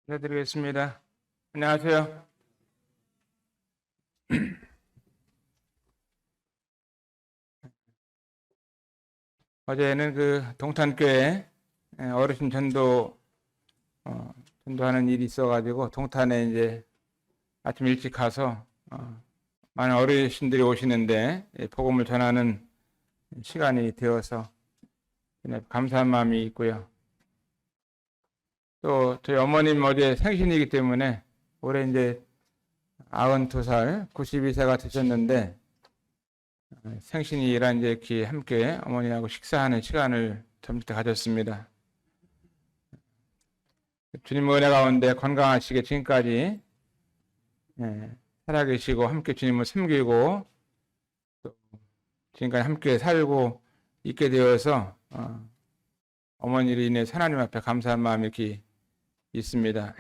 인사드리겠습니다. 안녕하세요. 어제는 동탄교회 어르신 전도하는 일이 있어가지고 동탄에 이제 아침 일찍 가서 많은 어르신들이 오시는데 복음을 전하는 시간이 되어서 감사한 마음이 있고요. 또 저희 어머님 어제 생신이기 때문에 올해 이제 92살, 92세가 되셨는데 생신이라 이제 이렇게 함께 어머니하고 식사하는 시간을 점심 때 가졌습니다. 주님 은혜 가운데 건강하시게 지금까지 살아계시고 함께 주님을 섬기고 또 지금까지 함께 살고 있게 되어서 어머니를 인해 하나님 앞에 감사한 마음이 이렇게 있습니다.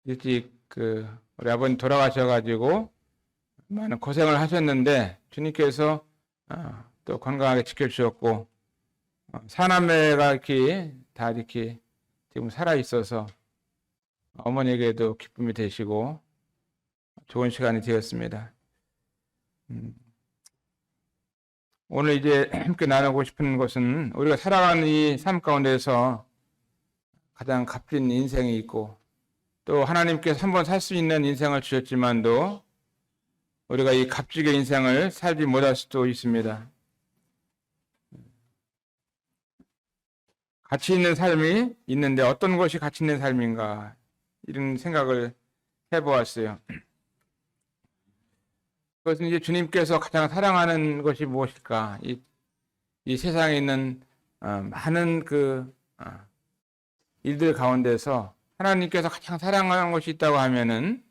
일찍 우리 아버님 돌아가셔가지고 많은 고생을 하셨는데 주님께서 또 건강하게 지켜주셨고 사남매가 이렇게 다 이렇게 지금 살아 있어서 어머니에게도 기쁨이 되시고 좋은 시간이 되었습니다. 오늘 이제 함께 나누고 싶은 것은 우리가 살아가는 이 삶 가운데서 가장 값진 인생이 있고 또 하나님께서 한번 살 수 있는 인생을 주셨지만도 우리가 이 값지게 인생을 살지 못할 수도 있습니다. 가치 있는 삶이 있는데 어떤 것이 가치 있는 삶인가 이런 생각을 해보았어요. 그것은 이제 주님께서 가장 사랑하는 것이 무엇일까? 이 세상에 있는 많은 일들 가운데서 하나님께서 가장 사랑하는 것이 있다고 하면은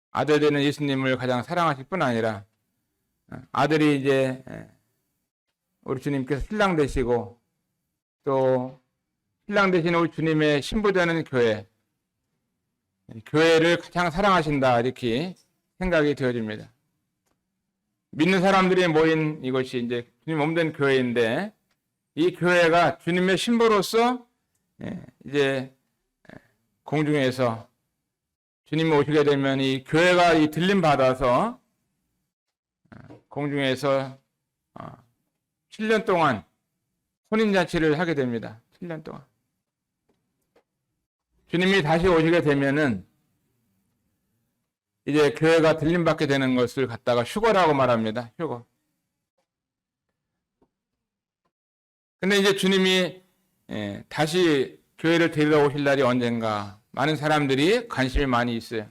아들 되는 예수님을 가장 사랑하실 뿐 아니라 아들이 이제 우리 주님께서 신랑 되시고 또 신랑 되시는 우리 주님의 신부되는 교회를 가장 사랑하신다 이렇게 생각이 되어집니다. 믿는 사람들이 모인 이것이 이제 주님 몸된 교회인데 이 교회가 주님의 신부로서 이제 공중에서 주님이 오시게 되면 이 교회가 이 들림 받아서 공중에서 7년 동안 혼인잔치를 하게 됩니다. 7년 동안. 주님이 다시 오시게 되면은 이제 교회가 들림 받게 되는 것을 갖다가 휴거라고 말합니다. 휴거. 근데 이제 주님이 다시 교회를 데리러 오실 날이 언젠가 많은 사람들이 관심이 많이 있어요.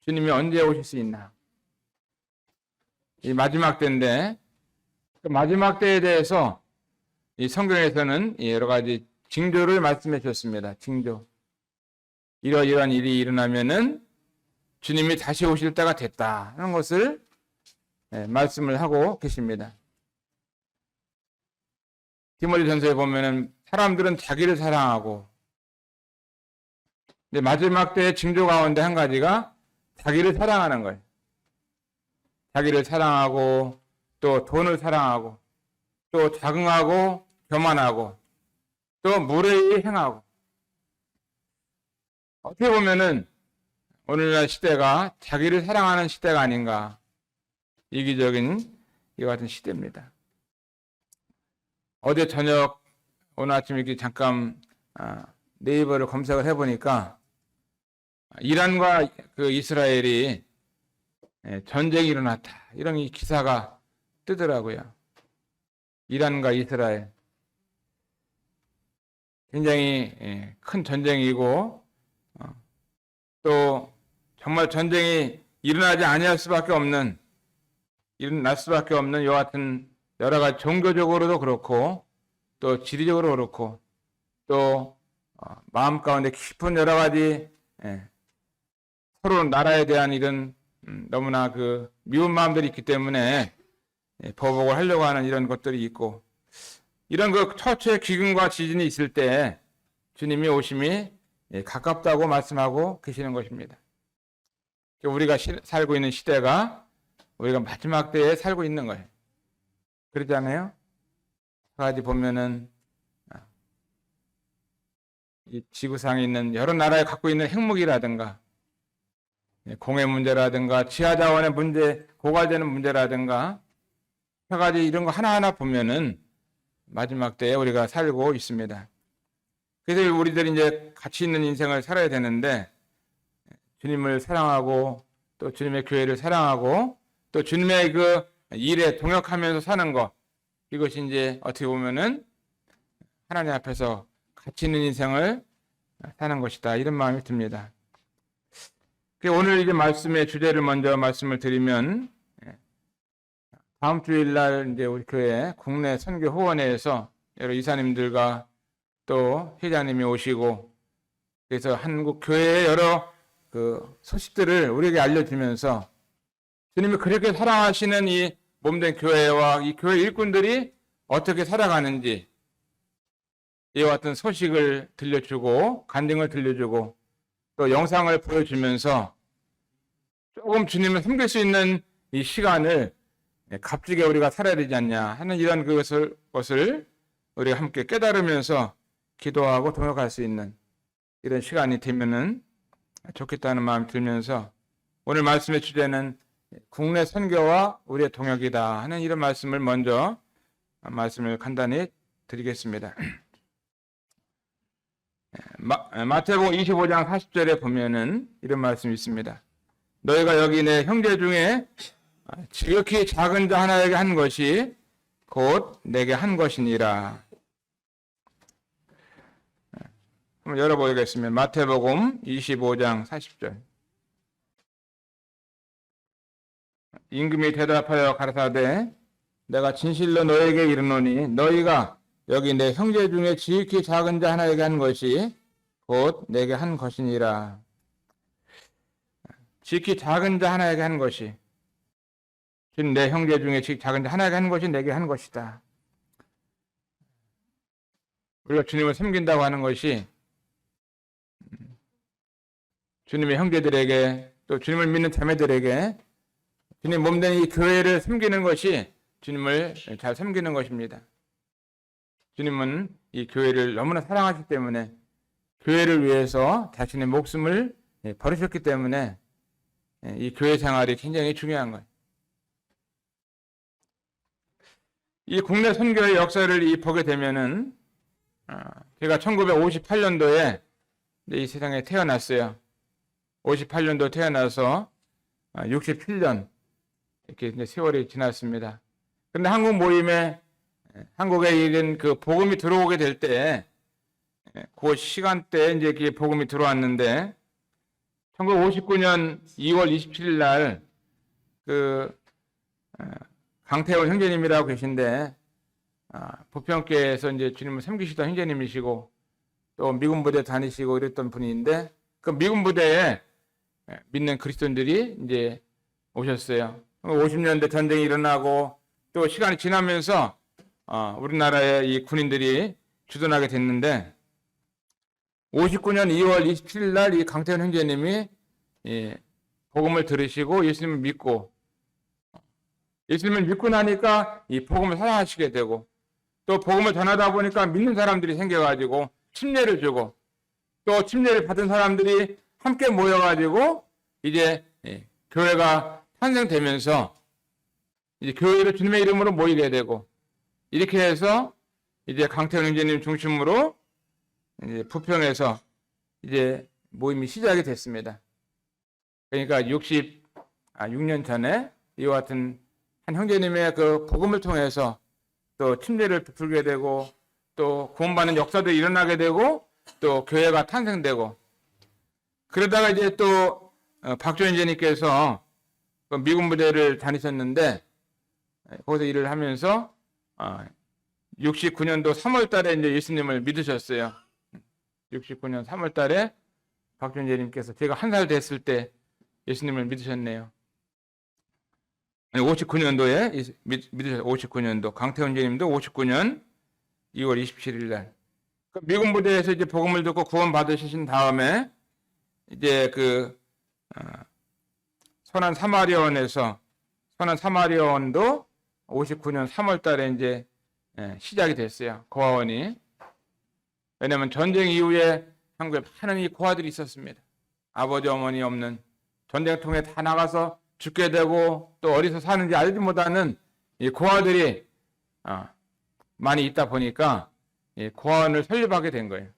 주님이 언제 오실 수 있나? 이 마지막 때인데 그 마지막 때에 대해서 이 성경에서는 여러 가지 징조를 말씀해 주셨습니다. 징조. 이러이러한 일이 일어나면은 주님이 다시 오실 때가 됐다 하는 것을 말씀을 하고 계십니다. 디모데전서에 보면은 사람들은 자기를 사랑하고 근데 마지막 때의 징조 가운데 한 가지가 자기를 사랑하는 거예요. 자기를 사랑하고 또 돈을 사랑하고 또 자긍하고 교만하고 또 무례히 행하고 어떻게 보면은 오늘날 시대가 자기를 사랑하는 시대가 아닌가 이기적인 이와 같은 시대입니다. 어제 저녁 오늘 아침 이렇게 잠깐 네이버를 검색을 해보니까 이란과 이스라엘이 전쟁이 일어났다 이런 기사가 뜨더라고요. 이란과 이스라엘 굉장히 큰 전쟁이고 또 정말 전쟁이 일어날 수밖에 없는 이와 같은 여러 가지 종교적으로도 그렇고 또 지리적으로 그렇고 또 마음 가운데 깊은 여러 가지 서로 나라에 대한 이런 너무나 미운 마음들이 있기 때문에 보복을 하려고 하는 이런 것들이 있고 이런 처처의 기근과 지진이 있을 때 주님이 오심이 가깝다고 말씀하고 계시는 것입니다. 우리가 살고 있는 시대가 우리가 마지막 때에 살고 있는 거예요. 그러지 않아요? 가지 보면은 이 지구상에 있는 여러 나라에 갖고 있는 핵무기라든가 공해 문제라든가 지하자원의 문제, 고갈되는 문제라든가 여러 가지 이런 거 하나하나 보면은 마지막 때에 우리가 살고 있습니다. 그래서 우리들이 이제 가치 있는 인생을 살아야 되는데 주님을 사랑하고 또 주님의 교회를 사랑하고 또 주님의 그 일에 동역하면서 사는 것, 이것이 이제 어떻게 보면은 하나님 앞에서 가치 있는 인생을 사는 것이다, 이런 마음이 듭니다. 오늘 이제 말씀의 주제를 먼저 말씀을 드리면, 다음 주일날 이제 우리 교회 국내 선교 후원회에서 여러 이사님들과 또 회장님이 오시고, 그래서 한국 교회의 여러 그 소식들을 우리에게 알려주면서 주님이 그렇게 사랑하시는 이 몸된 교회와 이 교회 일꾼들이 어떻게 살아가는지 이와 같은 소식을 들려주고 간증을 들려주고 또 영상을 보여주면서 조금 주님을 섬길 수 있는 이 시간을 값지게 우리가 살아야 되지 않냐 하는 이런 것을 우리가 함께 깨달으면서 기도하고 동역할 수 있는 이런 시간이 되면은 좋겠다는 마음이 들면서 오늘 말씀의 주제는 국내 선교와 우리의 동역이다 하는 이런 말씀을 먼저 말씀을 간단히 드리겠습니다. 마태복음 25장 40절에 보면은 이런 말씀이 있습니다. 너희가 여기 내 형제 중에 지극히 작은 자 하나에게 한 것이 곧 내게 한 것이니라. 한번 열어보겠습니다. 마태복음 25장 40절. 임금이 대답하여 가라사대 내가 진실로 너에게 이르노니 너희가 여기 내 형제 중에 지극히 작은 자 하나에게 한 것이 곧 내게 한 것이니라. 지극히 작은 자 하나에게 한 것이, 내 형제 중에 지극히 작은 자 하나에게 한 것이 내게 한 것이다. 우리가 주님을 섬긴다고 하는 것이 주님의 형제들에게 또 주님을 믿는 자매들에게 주님 몸된 이 교회를 섬기는 것이 주님을 잘 섬기는 것입니다. 주님은 이 교회를 너무나 사랑하시기 때문에 교회를 위해서 자신의 목숨을 버리셨기 때문에 이 교회 생활이 굉장히 중요한 거예요. 이 국내 선교의 역사를 보게 되면은 제가 1958년도에 이 세상에 태어났어요. 58년도 태어나서 67년 이렇게 이제 세월이 지났습니다. 그런데 한국 모임에 한국에 이런 그 복음이 들어오게 될 때, 그 시간대에 이제 이렇게 복음이 들어왔는데, 1959년 2월 27일 날, 강태원 형제님이라고 계신데, 부평교회에서 이제 주님을 섬기시던 형제님이시고, 또 미군 부대 다니시고 이랬던 분인데, 그 미군 부대에 믿는 그리스도인들이 이제 오셨어요. 50년대 전쟁이 일어나고, 또 시간이 지나면서 우리나라의 이 군인들이 주둔하게 됐는데 59년 2월 27일 날 이 강태현 형제님이 복음을 들으시고 예수님을 믿고 나니까 이 복음을 사랑하시게 되고 또 복음을 전하다 보니까 믿는 사람들이 생겨가지고 침례를 주고 또 침례를 받은 사람들이 함께 모여가지고 이제 교회가 탄생되면서 이제 교회를 주님의 이름으로 모이게 되고 이렇게 해서 이제 강태현 형제님 중심으로 이제 부평에서 이제 모임이 시작이 됐습니다. 그러니까 6년 전에 이와 같은 한 형제님의 그 복음을 통해서 또 침례를 베풀게 되고 또 구원받는 역사도 일어나게 되고 또 교회가 탄생되고 그러다가 이제 또 박조인 형제님께서 미군 부대를 다니셨는데 거기서 일을 하면서 69년도 3월 달에 이제 예수님을 믿으셨어요. 69년 3월 달에 박준재님께서 제가 1살 됐을 때 예수님을 믿으셨네요. 59년도에 믿으셨어요. 59년도. 강태훈재님도 59년 2월 27일 날. 미군 부대에서 이제 복음을 듣고 구원 받으신 다음에 이제 선한 사마리아원에서 선한 사마리아원도 59년 3월 달에 이제 시작이 됐어요. 고아원이. 왜냐면 전쟁 이후에 한국에 많은 이 고아들이 있었습니다. 아버지 어머니 없는, 전쟁통에 다 나가서 죽게 되고 또 어디서 사는지 알지 못하는 이 고아들이 많이 있다 보니까 이 고아원을 설립하게 된 거예요.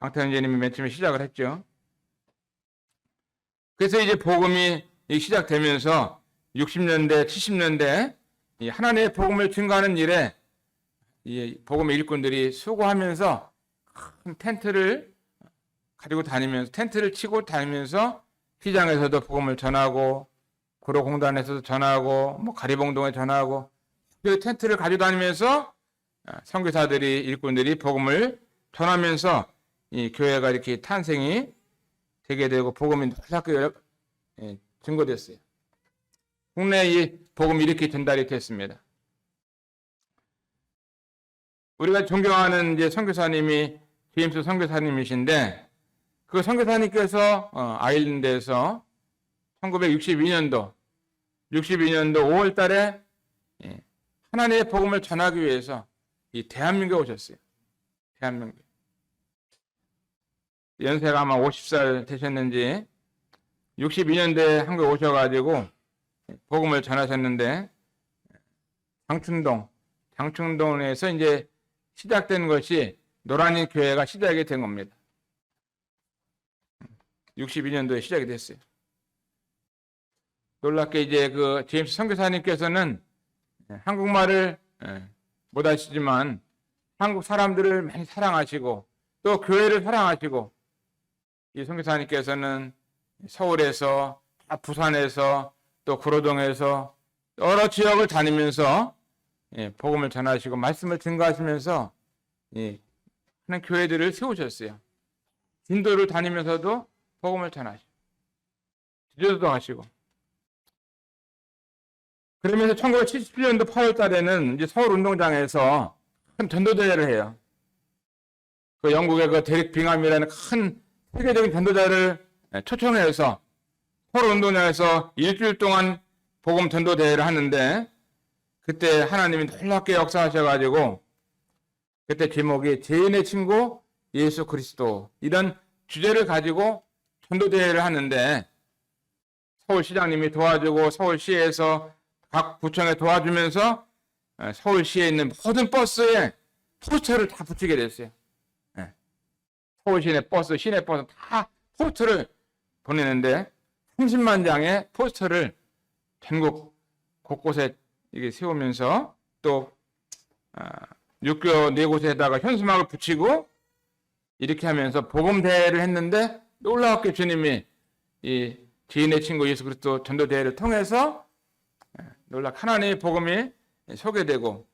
강태현 제님이 맨 처음에 시작을 했죠. 그래서 이제 복음이 시작되면서 60년대, 70년대 이 하나님의 복음을 증거하는 일에 이 복음의 일꾼들이 수고하면서 큰 텐트를 가지고 다니면서, 텐트를 치고 다니면서 시장에서도 복음을 전하고, 구로공단에서도 전하고, 뭐 가리봉동에 전하고, 그 텐트를 가지고 다니면서 선교사들이, 일꾼들이 복음을 전하면서 이 교회가 이렇게 탄생이 되게 되고 복음이 놀랍게 증거됐어요. 국내에 이 복음이 이렇게 전달이 됐습니다. 우리가 존경하는 이제 선교사님이 제임스 선교사님이신데, 그 선교사님께서 아일랜드에서 1962년도 5월 달에 하나님의 복음을 전하기 위해서 이 대한민국에 오셨어요. 대한민국. 연세가 아마 50살 되셨는지 62년도에 한국에 오셔가지고 복음을 전하셨는데, 장충동에서 이제 시작된 것이 노란인 교회가 시작이 된 겁니다. 62년도에 시작이 됐어요. 놀랍게 이제 그 제임스 선교사님께서는 한국말을 못 하시지만 한국 사람들을 많이 사랑하시고 또 교회를 사랑하시고, 이 선교사님께서는 서울에서, 부산에서, 또 구로동에서 여러 지역을 다니면서 복음을 전하시고 말씀을 증거하시면서 하는 교회들을 세우셨어요. 인도를 다니면서도 복음을 전하시고 기도도 하시고. 그러면서 1977년도 8월 달에는 이제 서울 운동장에서 큰 전도대회를 해요. 그 영국의 그 데릭 빙함이라는 큰 세계적인 전도자를 초청해서 서울 운동장에서 일주일 동안 복음 전도대회를 하는데, 그때 하나님이 놀랍게 역사하셔가지고 그때 제목이 죄인의 친구 예수 그리스도, 이런 주제를 가지고 전도대회를 하는데, 서울시장님이 도와주고 서울시에서 각 구청에 도와주면서 서울시에 있는 모든 버스에 포스터를 다 붙이게 됐어요. 서울시내 버스, 시내 버스 다 포스터를 보내는데 30만 장의 포스터를 전국 곳곳에 이게 세우면서 또 육교 4곳에다가 현수막을 붙이고 이렇게 하면서 복음 대회를 했는데, 놀랍게 주님이 이 죄인의 친구 예수 그리스도 전도 대회를 통해서 놀랍게 하나님의 복음이 소개되고,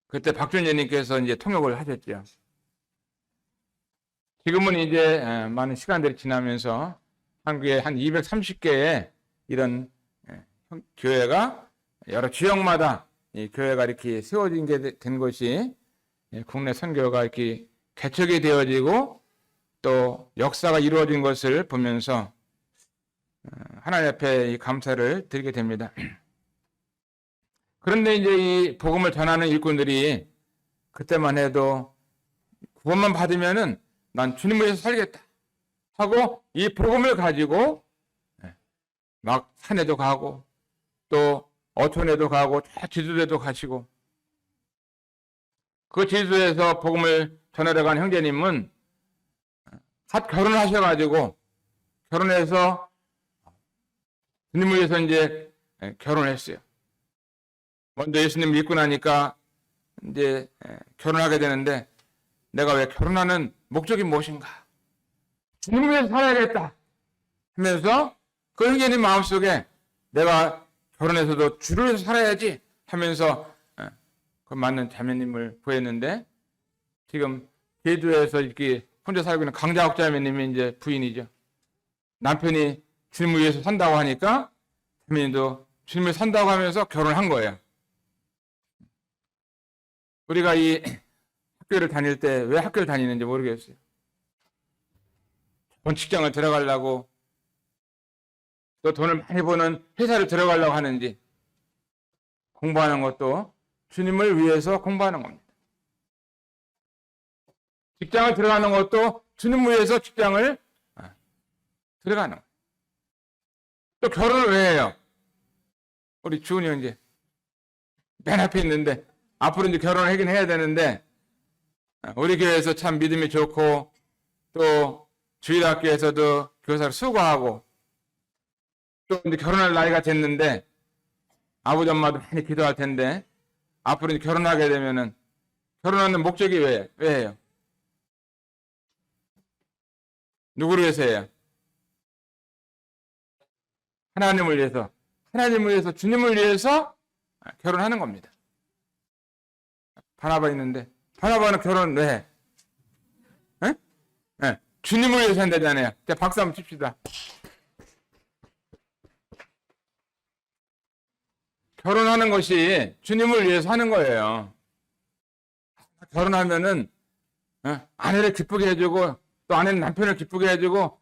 그때 박준현님께서 이제 통역을 하셨죠. 지금은 이제 많은 시간들이 지나면서 한국에 한 230개의 이런 교회가 여러 지역마다 이 교회가 이렇게 세워진 게 된 것이 국내 선교가 이렇게 개척이 되어지고 또 역사가 이루어진 것을 보면서 하나님 앞에 이 감사를 드리게 됩니다. 그런데 이제 이 복음을 전하는 일꾼들이 그때만 해도 구원만 받으면은 난 주님을 위해서 살겠다 하고 이 복음을 가지고 막 산에도 가고 또 어촌에도 가고 제주도에도 가시고, 그 제주도에서 복음을 전하러 간 형제님은 갓 결혼을 하셔가지고 결혼해서 주님을 위해서 이제 결혼했어요. 먼저 예수님 믿고 나니까 이제 결혼하게 되는데, 내가 왜 결혼하는 목적이 무엇인가? 주님을 위해서 살아야겠다 하면서 그 형제님 마음속에 내가 결혼해서도 주를 위해서 살아야지 하면서 그 맞는 자매님을 구했는데, 지금 제주에서 이렇게 혼자 살고 있는 강자옥 자매님이 이제 부인이죠. 남편이 주님을 위해서 산다고 하니까 자매님도 주님을 산다고 하면서 결혼한 거예요. 우리가 이 학교를 다닐 때 왜 학교를 다니는지 모르겠어요. 좋은 직장을 들어가려고, 또 돈을 많이 버는 회사를 들어가려고 하는지, 공부하는 것도 주님을 위해서 공부하는 겁니다. 직장을 들어가는 것도 주님을 위해서 직장을 들어가는 거예요. 또 결혼을 왜 해요? 우리 주은이 형제 맨 앞에 있는데 앞으로 이제 결혼을 하긴 해야 되는데 우리 교회에서 참 믿음이 좋고 또 주일학교에서도 교사를 수고하고 또 이제 결혼할 나이가 됐는데 아버지 엄마도 많이 기도할 텐데 앞으로 이제 결혼하게 되면은 결혼하는 목적이 왜 해요? 누구를 위해서 해요? 하나님을 위해서 주님을 위해서 결혼하는 겁니다. 바나바 있는데 바나바는 결혼 왜 해? 에? 네. 주님을 위해서 한다잖아요. 자, 박수 한번 칩시다. 결혼하는 것이 주님을 위해서 하는 거예요. 결혼하면은 아내를 기쁘게 해주고 또 아내는 남편을 기쁘게 해주고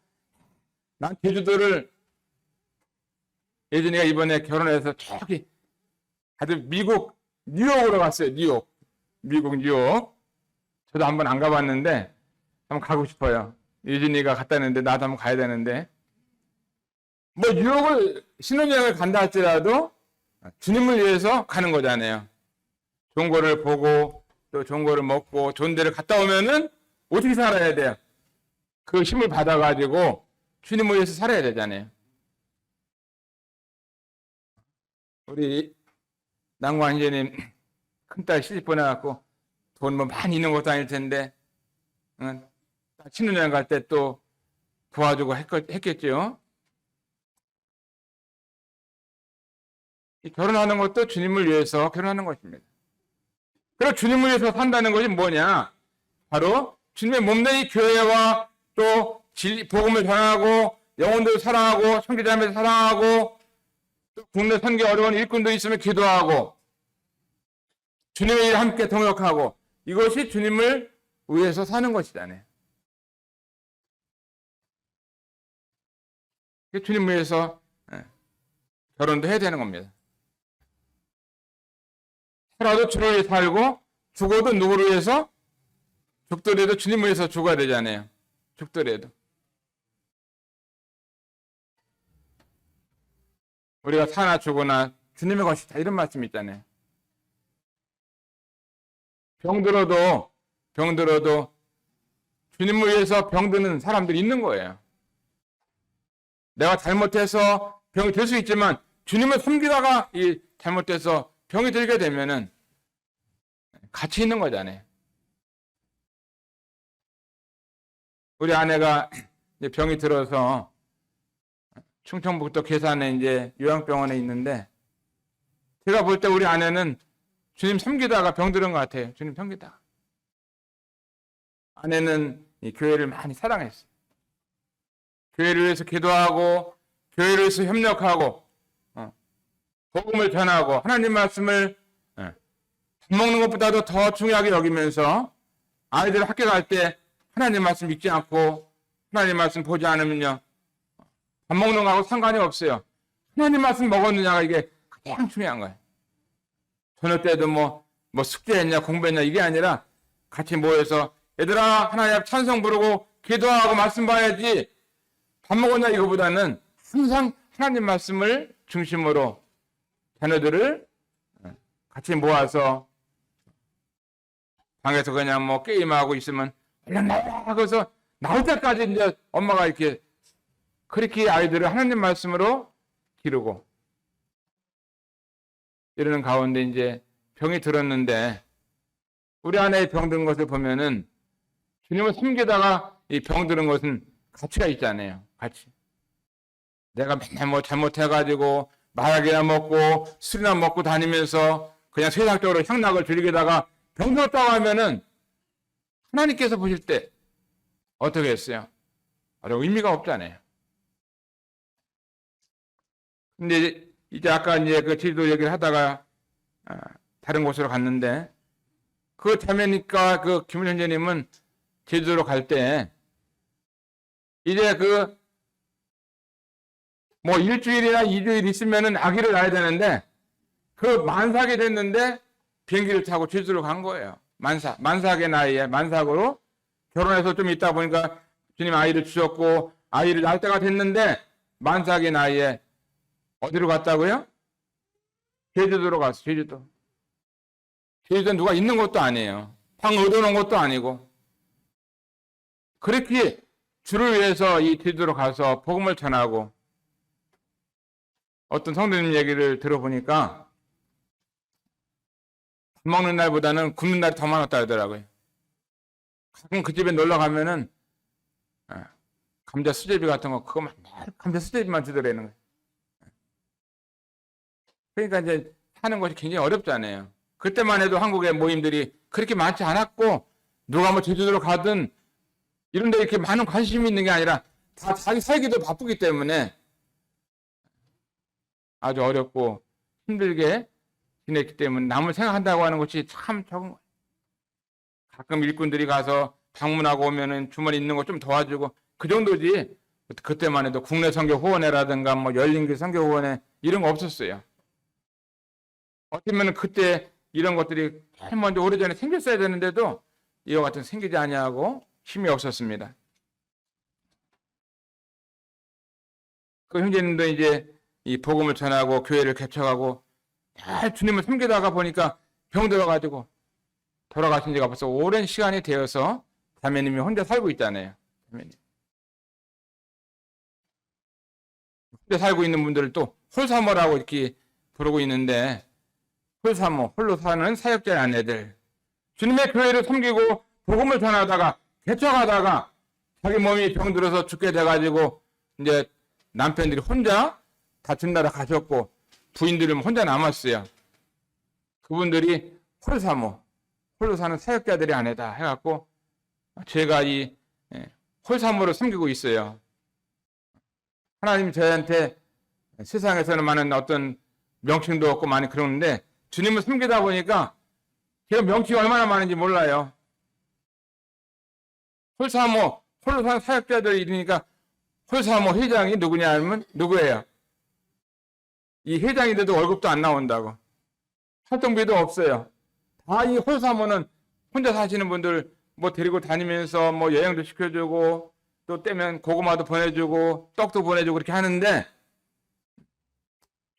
난 제주도를 예준이가 이번에 결혼해서 저기 아주 미국 뉴욕으로 갔어요. 미국 뉴욕. 저도 한번 안 가봤는데 한번 가고 싶어요. 예준이가 갔다는데 나도 한번 가야 되는데 뭐 뉴욕을 신혼여행을 간다 할지라도 주님을 위해서 가는 거잖아요. 좋은 거를 보고 또 좋은 거를 먹고 좋은 데를 갔다 오면은 어떻게 살아야 돼요? 그 힘을 받아가지고 주님을 위해서 살아야 되잖아요. 우리 남관 형제님 큰딸 시집 보내갖고 돈 뭐 많이 있는 것도 아닐 텐데 신혼여행 갈 때 또 도와주고 했겠죠. 결혼하는 것도 주님을 위해서 결혼하는 것입니다. 그리고 주님을 위해서 산다는 것이 뭐냐? 바로 주님의 몸된 교회와 또 복음을 전하고 영혼들을 사랑하고 형제자매를 사랑하고 또 국내 선교 어려운 일꾼도 있으면 기도하고 주님의 일에 함께 동역하고 이것이 주님을 위해서 사는 것이잖아요. 주님을 위해서 결혼도 해야 되는 겁니다. 살아도 주를 위해 살고 죽어도 누구를 위해서? 죽더라도 주님을 위해서 죽어야 되잖아요. 죽더라도. 우리가 사나 죽으나 주님의 것이다 이런 말씀 있잖아요. 병들어도 주님을 위해서 병드는 사람들이 있는 거예요. 내가 잘못해서 병이 될 수 있지만 주님을 섬기다가 잘못돼서 병이 들게 되면은 같이 있는 거잖아요. 우리 아내가 이제 병이 들어서 충청북도 괴산에 이제 요양병원에 있는데 제가 볼 때 우리 아내는 주님 섬기다가 병들은 것 같아요. 주님 섬기다가. 아내는 이 교회를 많이 사랑했어요. 교회를 위해서 기도하고 교회를 위해서 협력하고 복음을 전하고 하나님 말씀을 밥 먹는 것보다도 더 중요하게 여기면서 아이들 학교 갈 때 하나님 말씀 읽지 않고 하나님 말씀 보지 않으면요 밥 먹는 거하고 상관이 없어요. 하나님 말씀 먹었느냐가 이게 가장 중요한 거예요. 저녁 때도 뭐 숙제했냐 공부했냐 이게 아니라 같이 모여서 얘들아 하나님 앞 찬송 부르고 기도하고 말씀 봐야지 밥 먹었냐 이거보다는 항상 하나님 말씀을 중심으로 자녀들을 같이 모아서 방에서 그냥 뭐 게임하고 있으면 얼른 나와 하고서 나올 때까지 이제 엄마가 이렇게 그렇게 아이들을 하나님 말씀으로 기르고 이러는 가운데 이제 병이 들었는데 우리 아내의 병든 것을 보면은 주님을 섬기다가 이 병드는 것은 가치가 있잖아요. 가치. 내가 맨날 뭐 잘못해가지고 마약이나 먹고 술이나 먹고 다니면서 그냥 세상적으로 향락을 즐기다가 병들었다고 하면은 하나님께서 보실 때 어떻게 했어요? 아주 의미가 없잖아요. 근데 이제 아까 이제 그 제주도 얘기를 하다가 다른 곳으로 갔는데 그 자매니까 그 김은현재님은 제주도로 갈 때 이제 그 뭐 일주일이나 2주일 있으면은 아기를 낳아야 되는데 그 만삭이 됐는데 비행기를 타고 제주도로 간 거예요. 만삭의 나이에 만삭으로 결혼해서 좀 있다 보니까 주님 아이를 주셨고 아이를 낳을 때가 됐는데 만삭의 나이에 어디로 갔다고요? 제주도로 갔어. 제주도. 제주도 누가 있는 것도 아니에요. 방 얻어놓은 것도 아니고. 그렇게 주를 위해서 이 제주도로 가서 복음을 전하고 어떤 성도님 얘기를 들어보니까 밥 먹는 날보다는 굶는 날이 더 많았다 하더라고요. 가끔 그 집에 놀러 가면은 감자 수제비 같은 거 그거 감자 수제비만 주더라는 거예요. 그러니까 이제 사는 것이 굉장히 어렵잖아요. 그때만 해도 한국의 모임들이 그렇게 많지 않았고 누가 뭐 제주도로 가든 이런 데 이렇게 많은 관심이 있는 게 아니라 다 자기 살기도 바쁘기 때문에 아주 어렵고 힘들게 지냈기 때문에 남을 생각한다고 하는 것이 참 적은 거예요. 가끔 일꾼들이 가서 방문하고 오면은 주머니 있는 거 좀 도와주고 그 정도지. 그때만 해도 국내 선교 후원회라든가 뭐 열린교 선교 후원회 이런 거 없었어요. 어떻게 보면 그때 이런 것들이 제일 먼저 오래전에 생겼어야 되는데도 이와 같은 생기지 아니하고 힘이 없었습니다. 그 형제님도 이제 이 복음을 전하고 교회를 개척하고 잘 주님을 섬기다가 보니까 병 들어가지고 돌아가신 지가 벌써 오랜 시간이 되어서 자매님이 혼자 살고 있잖아요. 자매님. 혼자 살고 있는 분들을 또 홀사모라고 이렇게 부르고 있는데 홀사모, 홀로 사는 사역자의 아내들. 주님의 교회를 섬기고 복음을 전하다가 개척하다가 자기 몸이 병들어서 죽게 돼가지고 이제 남편들이 혼자 다른 나라 가셨고 부인들은 혼자 남았어요. 그분들이 홀사모, 홀로 사는 사역자들의 아내다 해갖고 제가 이 홀사모를 섬기고 있어요. 하나님이 저희한테 세상에서는 많은 어떤 명칭도 없고 많이 그러는데 주님을 섬기다 보니까 제가 명칭이 얼마나 많은지 몰라요. 홀사모, 홀로 사는 사역자들이 이러니까 홀사모 회장이 누구냐 하면 누구예요? 이 회장인데도 월급도 안 나온다고. 활동비도 없어요. 다 이 홀사모는 혼자 사시는 분들 뭐 데리고 다니면서 뭐 여행도 시켜주고 또 때면 고구마도 보내주고 떡도 보내주고 그렇게 하는데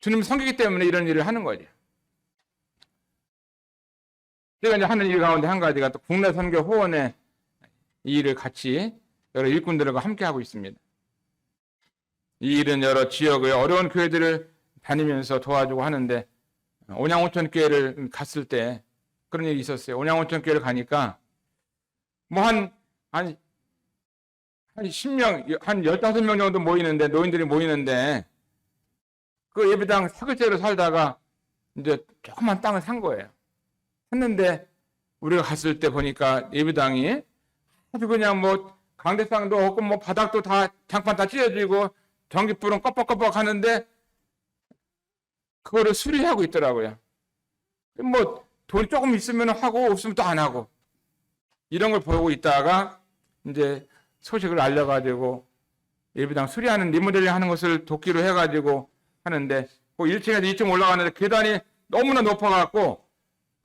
주님 섬기기 때문에 이런 일을 하는 거죠. 제가 이제 하는 일 가운데 한 가지가 또 국내 선교 후원에 이 일을 같이 여러 일꾼들과 함께 하고 있습니다. 이 일은 여러 지역의 어려운 교회들을 다니면서 도와주고 하는데 온양온천교회를 갔을 때 그런 일이 있었어요. 온양온천교회를 가니까 뭐 한 10명, 한 15명 정도 모이는데 노인들이 모이는데 그 예배당 사글제로 살다가 이제 조그만 땅을 산 거예요. 샀는데 우리가 갔을 때 보니까 예배당이 아주 그냥 뭐 강대상도 없고 뭐 바닥도 다 장판 다 찢어지고 전기불은 꺼벅꺼벅 하는데 그거를 수리하고 있더라고요. 뭐 돈 조금 있으면 하고 없으면 또 안 하고 이런 걸 보고 있다가 이제 소식을 알려가지고 예배당 수리하는 리모델링 하는 것을 돕기로 해가지고 하는데 그 1층에서 2층 올라가는데 계단이 너무나 높아갖고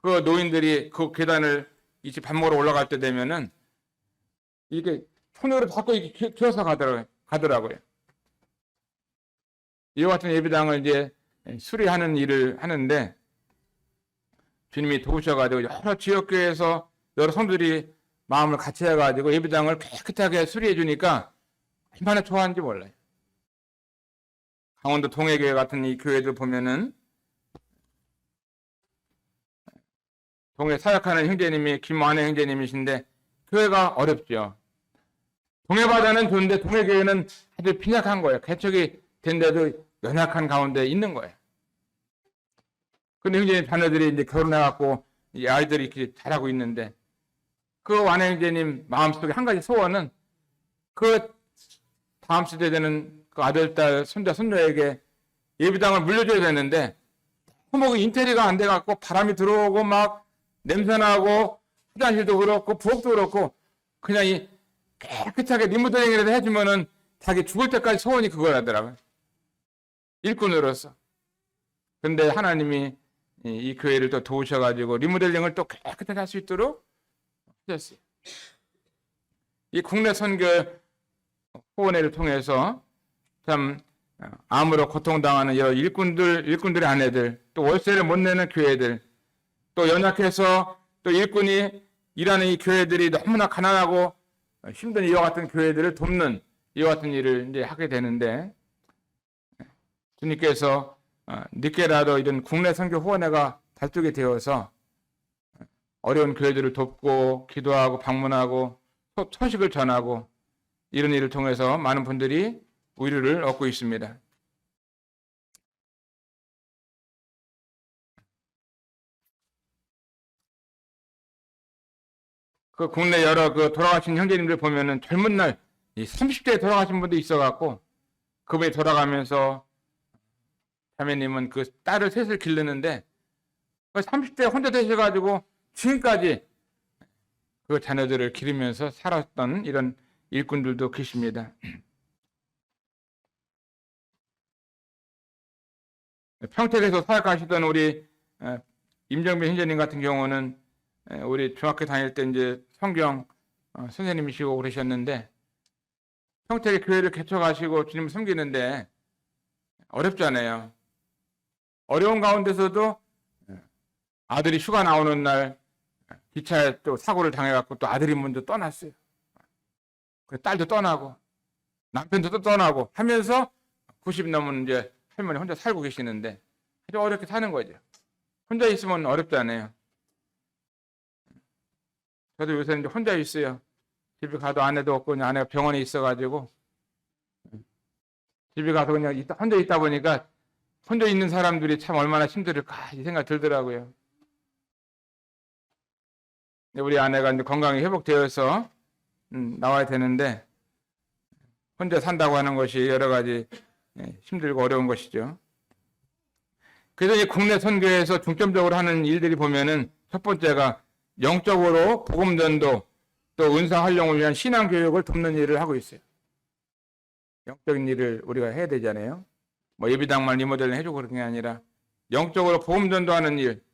그 노인들이 그 계단을 이제 밥 먹으러 올라갈 때 되면은 이게 손으로 자꾸 이렇게 쥐어서 가더라고요. 이와 같은 예배당을 이제 수리하는 일을 하는데 주님이 도우셔가지고 여러 지역교회에서 여러 성도들이 마음을 같이 해가지고 예배당을 깨끗하게 수리해 주니까 얼마나 좋아하는지 몰라요. 강원도 동해교회 같은 이 교회들 보면은 동해 사역하는 형제님이 김만혜 형제님이신데 교회가 어렵죠. 동해바다는 좋은데 동해교회는 아주 빈약한 거예요. 개척이 된데도 연약한 가운데 있는 거예요. 근데 형제님 자녀들이 이제 결혼해갖고 이 아이들이 이렇게 잘하고 있는데 그 완혜 형제님 마음속에 한 가지 소원은 그 다음 세대 되는 그 아들, 딸, 손자, 손녀에게 예배당을 물려줘야 되는데 토목이 인테리어가 안 돼갖고 바람이 들어오고 막 냄새나고 화장실도 그렇고 부엌도 그렇고 그냥 이 깨끗하게 리모델링이라도 해주면은 자기 죽을 때까지 소원이 그거라더라고요. 일꾼으로서. 근데 하나님이 이 교회를 또 도우셔가지고 리모델링을 또 깨끗하게 할 수 있도록 하셨어요. 이 국내 선교 후원회를 통해서 참 암으로 고통당하는 여러 일꾼들의 아내들, 또 월세를 못 내는 교회들, 또 연약해서 또 일꾼이 일하는 이 교회들이 너무나 가난하고 힘든 이와 같은 교회들을 돕는 이와 같은 일을 이제 하게 되는데, 주님께서 늦게라도 이런 국내 선교 후원회가 발족이 되어서 어려운 교회들을 돕고 기도하고 방문하고 소식을 전하고 이런 일을 통해서 많은 분들이 위로를 얻고 있습니다. 그 국내 여러 돌아가신 형제님들 보면은 젊은 날 30대에 돌아가신 분도 있어갖고 그분이 돌아가면서 자매님은 그 딸을 셋을 기르는데 30대 혼자 되셔가지고 지금까지 그 자녀들을 기르면서 살았던 이런 일꾼들도 계십니다. 평택에서 사역하시던 우리 임정빈 형제님 같은 경우는 우리 중학교 다닐 때 이제 성경 선생님이시고 그러셨는데 평택에 교회를 개척하시고 주님 섬기는데 어렵잖아요. 어려운 가운데서도 아들이 휴가 나오는 날 기차에 또 사고를 당해갖고 또 아들이 먼저 떠났어요. 딸도 떠나고 남편도 또 떠나고 하면서 90 넘은 이제 할머니 혼자 살고 계시는데 아주 어렵게 사는 거죠. 혼자 있으면 어렵잖아요. 저도 요새 이제 혼자 있어요. 집에 가도 아내도 없고 그냥 아내가 병원에 있어가지고 집에 가서 그냥 혼자 있다 보니까 혼자 있는 사람들이 참 얼마나 힘들을까 이 생각 들더라고요. 우리 아내가 이제 건강이 회복되어서 나와야 되는데 혼자 산다고 하는 것이 여러 가지 힘들고 어려운 것이죠. 그래서 이 국내 선교에서 중점적으로 하는 일들이 보면은 첫 번째가 영적으로 복음 전도 또 은사 활용을 위한 신앙 교육을 돕는 일을 하고 있어요. 영적인 일을 우리가 해야 되잖아요. 뭐 예비당만 리모델링 해주고 그런 게 아니라 영적으로 복음 전도하는 일.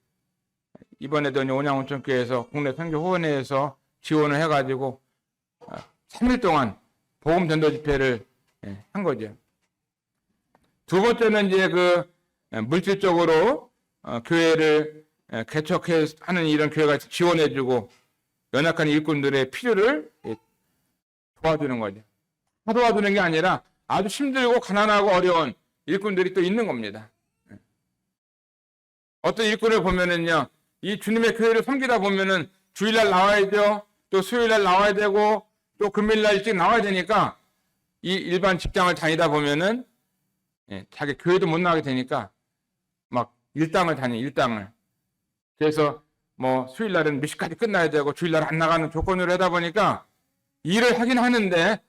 이번에도 온양온천교회에서 국내 선교 후원회에서 지원을 해가지고 3일 동안 복음 전도 집회를 한 거죠. 두 번째는 이제 물질적으로 교회를 개척하는 이런 교회가 지원해주고 연약한 일꾼들의 필요를 도와주는 거죠. 다 도와주는 게 아니라 아주 힘들고 가난하고 어려운 일꾼들이 또 있는 겁니다. 어떤 일꾼을 보면은요, 이 주님의 교회를 섬기다 보면은 주일날 나와야죠. 또 수요일날 나와야 되고 또 금요일날 일찍 나와야 되니까 이 일반 직장을 다니다 보면은 자기 교회도 못 나가게 되니까 막 일당을 다니 일당을. 그래서 뭐 수요일날은 몇 시까지 끝나야 되고 주일날 안 나가는 조건으로 하다 보니까 일을 하긴 하는데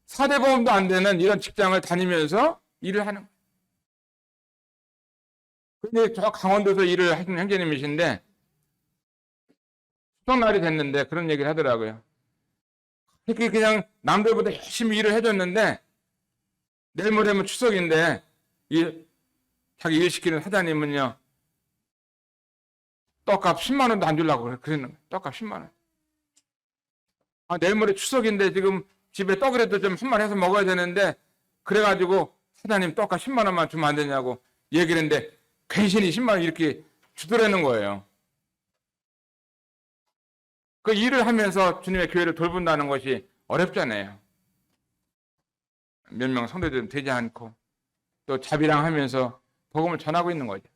사대보험도 안 되는 이런 직장을 다니면서 일을 하는 거예요. 근데 저 강원도에서 일을 하시는 형제님이신데 추석날이 됐는데 그런 얘기를 하더라고요. 그렇게 그냥 남들보다 열심히 일을 해줬는데 내일 모레면 추석인데 자기 일 시키는 사장님은요 떡값 10만 원도 안 주려고 그러는 거예요. 떡값 10만 원. 내일 모레 추석인데 지금 집에 떡이라도 좀 한 마리 해서 먹어야 되는데 그래가지고 사장님 떡값 10만 원만 주면 안 되냐고 얘기를 했는데 괜시니 10만 원 이렇게 주더라는 거예요. 그 일을 하면서 주님의 교회를 돌본다는 것이 어렵잖아요. 몇 명 성도들 되지 않고 또 자비랑 하면서 복음을 전하고 있는 거죠.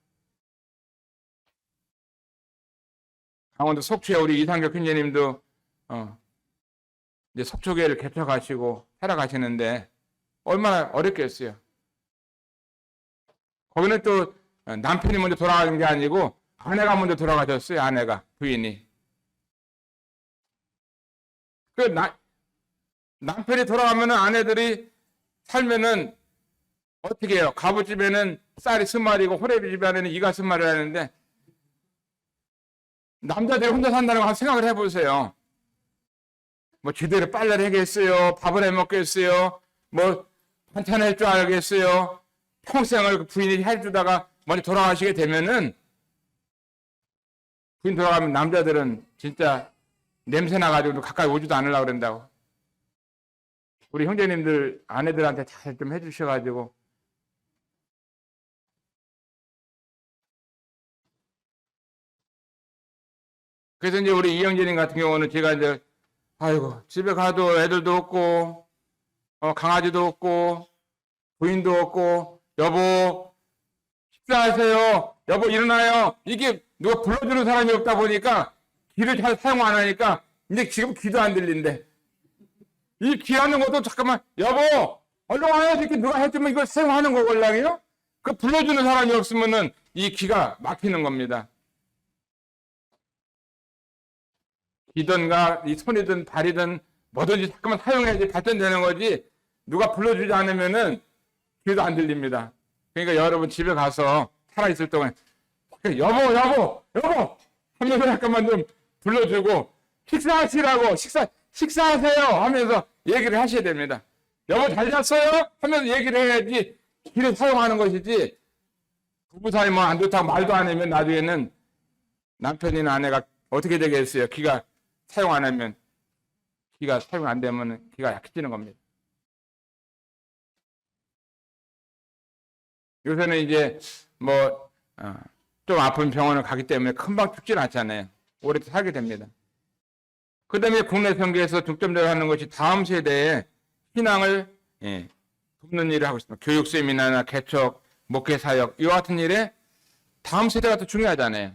강원도 속초에 우리 이상격 형제님도 이제 속초교회를 개척하시고 살아가시는데 얼마나 어렵겠어요. 거기는 또 남편이 먼저 돌아가는 게 아니고 아내가 먼저 돌아가셨어요. 아내가 부인이. 남편이 돌아가면은 아내들이 살면은 어떻게 해요? 가부집에는 쌀이 스마리고 호래비 집안에는 이가 스마리라는데 남자들이 혼자 산다는 거 생각을 해보세요. 뭐 제대로 빨래를 하겠어요? 밥을 해 먹겠어요? 뭐 반찬 할 줄 알겠어요? 평생을 부인이 해주다가 먼저 돌아가시게 되면은 부인 돌아가면 남자들은 진짜 냄새 나가지고 가까이 오지도 않으려고 그런다고. 우리 형제님들 아내들한테 잘 좀 해주셔가지고 그래서 이제 우리 이영재님 같은 경우는 제가 이제 아이고 집에 가도 애들도 없고 강아지도 없고 부인도 없고 여보 식사하세요 여보 일어나요 이게 누가 불러주는 사람이 없다 보니까 귀를 잘 사용 안 하니까 이제 지금 귀도 안 들린대. 이 귀하는 것도 잠깐만 여보 얼른 와요 이렇게 누가 해주면 이걸 사용하는 거걸랑이요. 그 불러주는 사람이 없으면은 이 귀가 막히는 겁니다. 귀든가 이 손이든 발이든 뭐든지 잠깐만 사용해야지 발전되는 거지 누가 불러주지 않으면은 귀도 안 들립니다. 그러니까 여러분 집에 가서 살아있을 동안 여보 하면서 잠깐만 좀 불러주고 식사하시라고 식사하세요 하면서 얘기를 하셔야 됩니다. 여보 잘 잤어요? 하면서 얘기를 해야지 귀를 사용하는 것이지 부부 사이 뭐 안 좋다고 말도 안 하면 나중에는 남편이나 아내가 어떻게 되겠어요? 귀가 사용 안 하면 귀가 사용 안 되면 귀가 약해지는 겁니다. 요새는 이제 뭐 좀 아픈 병원을 가기 때문에 금방 죽지는 않잖아요. 오래 살게 됩니다. 그 다음에 국내 선교에서 중점적으로 하는 것이 다음 세대의 신앙을 돕는 일을 하고 있습니다. 교육 세미나나 개척, 목회 사역 이와 같은 일에 다음 세대가 더 중요하잖아요.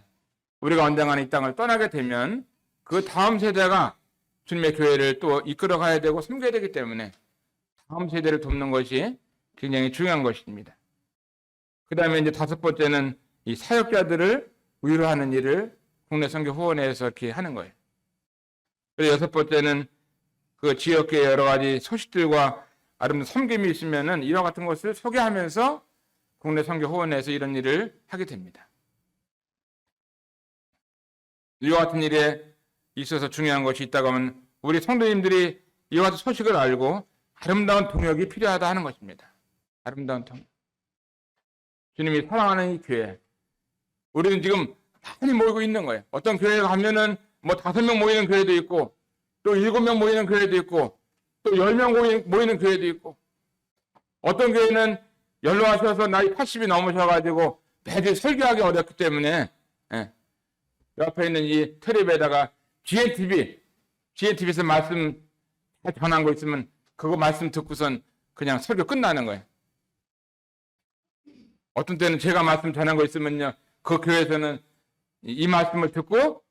우리가 언젠가 이 땅을 떠나게 되면 그 다음 세대가 주님의 교회를 또 이끌어 가야 되고 섬겨야 되기 때문에 다음 세대를 돕는 것이 굉장히 중요한 것입니다. 그 다음에 이제 다섯 번째는 이 사역자들을 위로하는 일을 국내 선교 후원회에서 이렇게 하는 거예요. 그리고 여섯 번째는 그 지역의 여러 가지 소식들과 아름다운 섬김이 있으면은 이와 같은 것을 소개하면서 국내 선교 후원회에서 이런 일을 하게 됩니다. 이와 같은 일에 있어서 중요한 것이 있다고 하면 우리 성도님들이 이와 같은 소식을 알고 아름다운 동역이 필요하다 하는 것입니다. 아름다운 동역. 주님이 사랑하는 이 교회. 우리는 지금 많이 모이고 있는 거예요. 어떤 교회에 가면은 뭐 5명 모이는 교회도 있고 또 7명 모이는 교회도 있고 또 10명 모이는 교회도 있고 어떤 교회는 연로하셔서 나이 80이 넘으셔가지고 매주 설교하기 어렵기 때문에 옆에 있는 이 텔레비에다가 GNTV에서 말씀 전한 거 있으면 그거 말씀 듣고선 그냥 설교 끝나는 거예요. 어떤 때는 제가 말씀 전한 거 있으면요 그 교회에서는 이 말씀을 듣고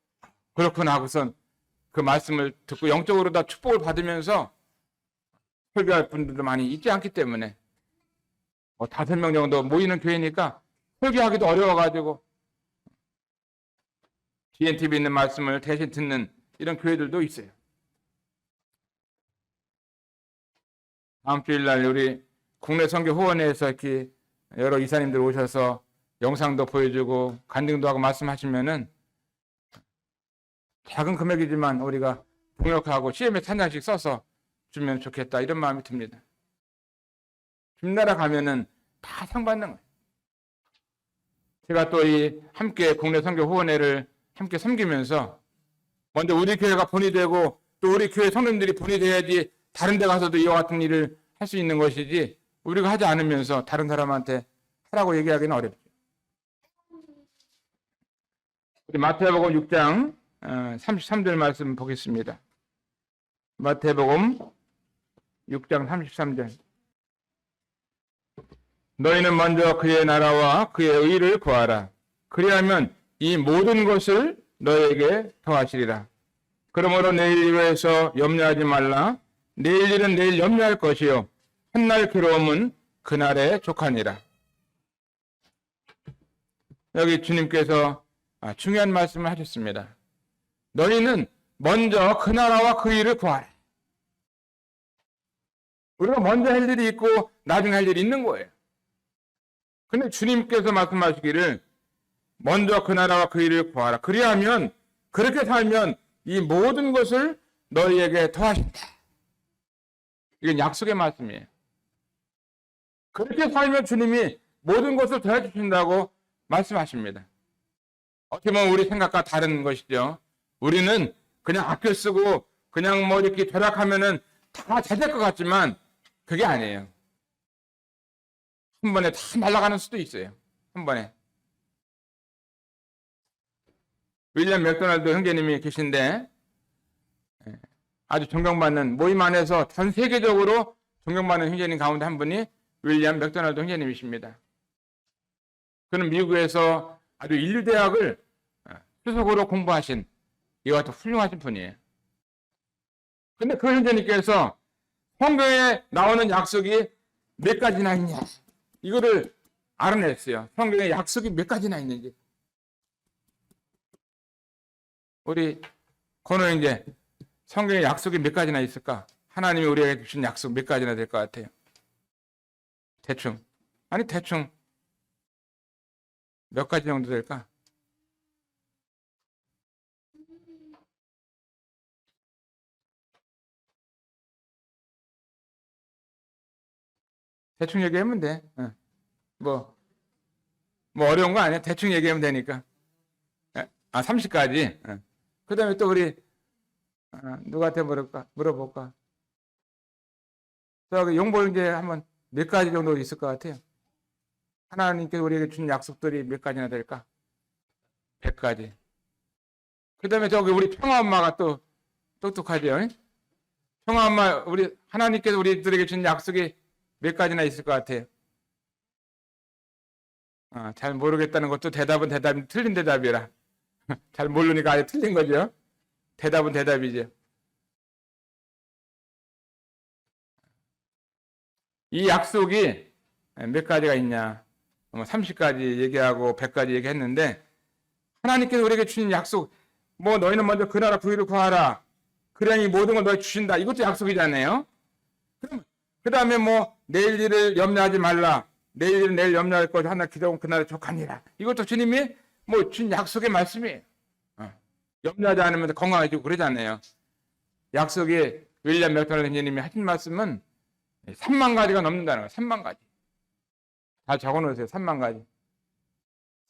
그렇구나 하고선 그 말씀을 듣고 영적으로 다 축복을 받으면서 설교할 분들도 많이 있지 않기 때문에 5명 정도 모이는 교회니까 설교하기도 어려워가지고 GNTV에 있는 말씀을 대신 듣는 이런 교회들도 있어요. 다음 주일날 우리 국내 선교 후원회에서 이렇게 여러 이사님들 오셔서 영상도 보여주고 간증도 하고 말씀하시면은 작은 금액이지만 우리가 동역하고 CMS 한 장씩 써서 주면 좋겠다 이런 마음이 듭니다. 주나라 가면은 다 상 받는 거예요. 제가 또 이 함께 국내 선교 후원회를 함께 섬기면서 먼저 우리 교회가 본이 되고 또 우리 교회 성도님들이 본이 돼야지 다른 데 가서도 이와 같은 일을 할 수 있는 것이지 우리가 하지 않으면서 다른 사람한테 하라고 얘기하기는 어렵죠. 우리 마태복음 6장 33절 말씀 보겠습니다. 마태복음 6장 33절. 너희는 먼저 그의 나라와 그의 의를 구하라. 그리하면 이 모든 것을 너희에게 더하시리라. 그러므로 내일 일에 대해서 염려하지 말라. 내일 일은 내일 염려할 것이요 한 날 괴로움은 그날에 족하니라. 여기 주님께서 중요한 말씀을 하셨습니다. 너희는 먼저 그 나라와 그 일을 구하라. 우리가 먼저 할 일이 있고 나중에 할 일이 있는 거예요. 근데 주님께서 말씀하시기를 먼저 그 나라와 그 일을 구하라. 그리하면 그렇게 살면 이 모든 것을 너희에게 더하신다. 이건 약속의 말씀이에요. 그렇게 살면 주님이 모든 것을 더해 주신다고 말씀하십니다. 어떻게 보면 우리 생각과 다른 것이죠. 우리는 그냥 아껴 쓰고 그냥 뭐 이렇게 절약하면은 다 잘 될 것 같지만 그게 아니에요. 한 번에 다 날아가는 수도 있어요. 한 번에. 윌리엄 맥도날드 형제님이 계신데 아주 존경받는 모임 안에서 전 세계적으로 존경받는 형제님 가운데 한 분이 윌리엄 맥도날드 형제님이십니다. 그는 미국에서 아주 인류대학을 수석으로 공부하신 이와 같은 훌륭하신 분이에요. 근데 그 형제님께서 성경에 나오는 약속이 몇 가지나 있냐 이거를 알아냈어요. 성경에 약속이 몇 가지나 있는지. 우리 권호 이제 성경에 약속이 몇 가지나 있을까? 하나님이 우리에게 주신 약속 몇 가지나 될 것 같아요? 대충. 아니 대충 몇 가지 정도 될까? 대충 얘기하면 돼. 뭐 어려운 거 아니야. 대충 얘기하면 되니까. 30가지. 그 다음에 또 우리 누구한테 물어볼까? 저기 용보 형제 한번 몇 가지 정도 있을 것 같아요. 하나님께서 우리에게 준 약속들이 몇 가지나 될까? 100가지. 그 다음에 저기 우리 평화 엄마가 또 똑똑하죠. 평화 엄마, 우리 하나님께서 우리들에게 준 약속이 몇 가지나 있을 것 같아요. 잘 모르겠다는 것도 대답은 틀린 대답이라. 잘 모르니까 아예 틀린 거죠. 대답은 대답이죠. 이 약속이 몇 가지가 있냐? 30가지 얘기하고 100가지 얘기했는데 하나님께서 우리에게 주신 약속, 뭐 너희는 먼저 그 나라 부위를 구하라. 그러니 모든 걸 너희 주신다. 이것도 약속이잖아요. 그럼 그 다음에 뭐 내일 일을 염려하지 말라. 내일 일은 내일 염려할 것 하나 기도하면 그날에 족하니라. 이것도 주님이 뭐 준 약속의 말씀이에요. 염려하지 않으면 건강해지고 그러잖아요. 약속이 윌리엄 맥도날드 형제님이 하신 말씀은 3만 가지가 넘는다는 거예요. 3만 가지. 다 적어놓으세요. 3만 가지.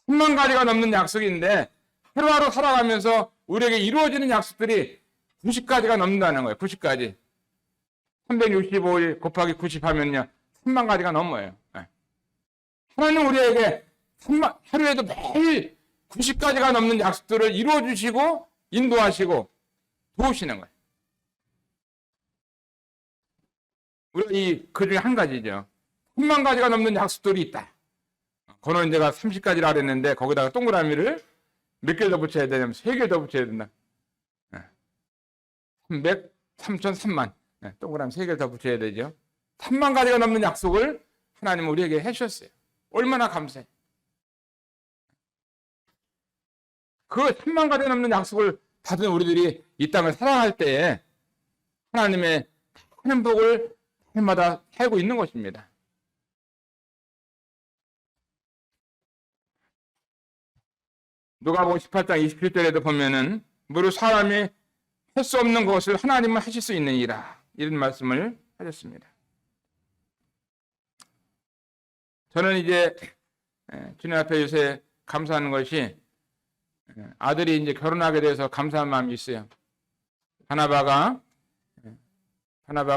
3만 가지가 넘는 약속인데 하루하루 살아가면서 우리에게 이루어지는 약속들이 90가지가 넘는다는 거예요. 90가지. 365일 곱하기 90 하면요. 3만 가지가 넘어요. 하나님 우리에게 하루에도 매일 90가지가 넘는 약속들을 이루어주시고 인도하시고 도우시는 거예요. 우리가 그 중에 한 가지죠. 3만 가지가 넘는 약속들이 있다. 그거는 제가 30가지라 그랬는데 거기다가 동그라미를 몇 개를 더 붙여야 되냐면 3개를 더 붙여야 된다. 300, 3천, 3만. 동그라미 3개를 더 붙여야 되죠. 3만 가지가 넘는 약속을 하나님은 우리에게 해주셨어요. 얼마나 감사해. 그 3만 가지 넘는 약속을 받은 우리들이 이 땅을 살아갈 때에 하나님의 큰 복을 해마다 살고 있는 것입니다. 누가복음 18장 27절에도 보면은 무릇 사람이 할 수 없는 것을 하나님은 하실 수 있느니라 이런 말씀을 하셨습니다. 저는 이제 주님 앞에 요새 감사하는 것이 아들이 이제 결혼하게 돼서 감사한 마음이 있어요. 하나바가